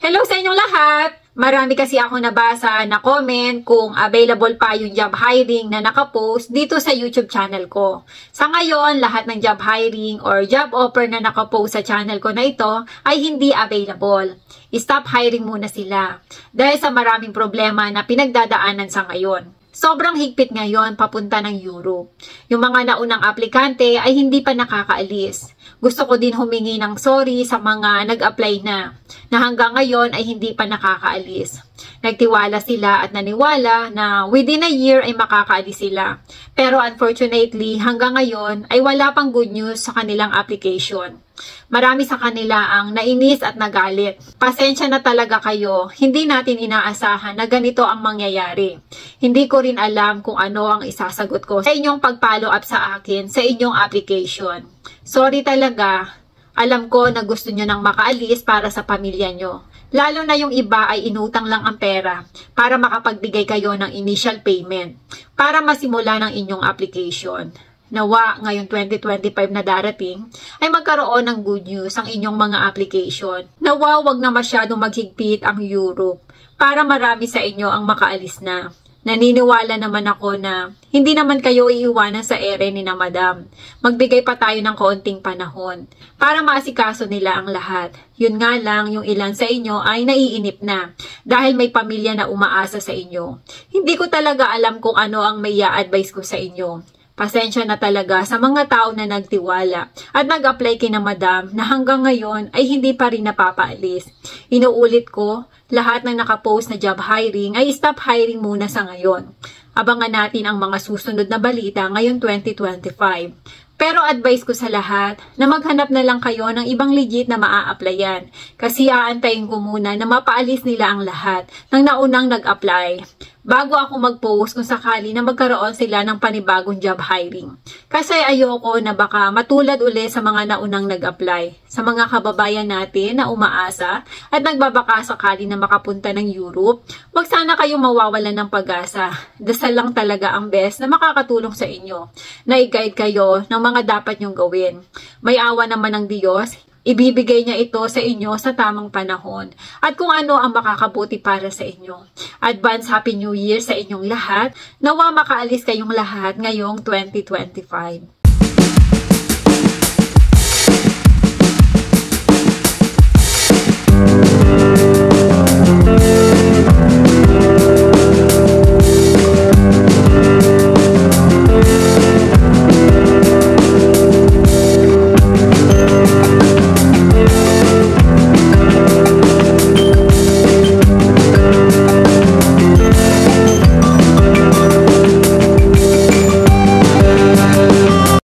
Hello sa inyong lahat! Marami kasi ako nabasa na comment kung available pa yung job hiring na nakapost dito sa YouTube channel ko. Sa ngayon, lahat ng job hiring or job offer na nakapost sa channel ko na ito ay hindi available. Stop hiring muna sila dahil sa maraming problema na pinagdadaanan sa ngayon. Sobrang higpit ngayon papunta ng Europe. Yung mga naunang aplikante ay hindi pa nakakaalis. Gusto ko din humingi ng sorry sa mga nag-apply na hanggang ngayon ay hindi pa nakakaalis. Nagtiwala sila at naniwala na within a year ay makakaalis sila. Pero unfortunately, hanggang ngayon ay wala pang good news sa kanilang application. Marami sa kanila ang nainis at nagalit. Pasensya na talaga kayo, hindi natin inaasahan na ganito ang mangyayari. Hindi ko rin alam kung ano ang isasagot ko sa inyong pag-follow up sa akin sa inyong application. Sorry talaga, alam ko na gusto nyo nang makaalis para sa pamilya nyo. Lalo na yung iba ay inutang lang ang pera para makapagbigay kayo ng initial payment para masimula ng inyong application. Nawa ngayong 2025 na darating ay magkaroon ng good news ang inyong mga application. Nawa wag na masyadong maghigpit ang Europe para marami sa inyo ang makaalis na. Naniniwala naman ako na hindi naman kayo iiwanan sa ere ni na Madam. Magbigay pa tayo ng kaunting panahon para maasikaso nila ang lahat. Yun nga lang, yung ilan sa inyo ay naiinip na dahil may pamilya na umaasa sa inyo. Hindi ko talaga alam kung ano ang may i-advise ko sa inyo. Pasensya na talaga sa mga tao na nagtiwala at nag-apply kay na Madam na hanggang ngayon ay hindi pa rin napapaalis. Inuulit ko, lahat ng nakapost na job hiring ay stop hiring muna sa ngayon. Abangan natin ang mga susunod na balita ngayong 2025. Pero advice ko sa lahat na maghanap na lang kayo ng ibang legit na maa-applyan kasi aantayin ko muna na mapaalis nila ang lahat ng naunang nag-apply bago ako mag-post kung sakali na magkaroon sila ng panibagong job hiring. Kasi ayoko na baka matulad ulit sa mga naunang nag-apply, sa mga kababayan natin na umaasa at nagbabaka sakali na makapunta ng Europe. Wag sana kayong mawawalan ng pag-asa. Dasal lang talaga ang best na makakatulong sa inyo, na i-guide kayo ng mga dapat nyong gawin. May awa naman ng Diyos. Ibibigay niya ito sa inyo sa tamang panahon at kung ano ang makakabuti para sa inyo. Advance Happy New Year sa inyong lahat. Nawa makaalis kayong lahat ngayong 2025.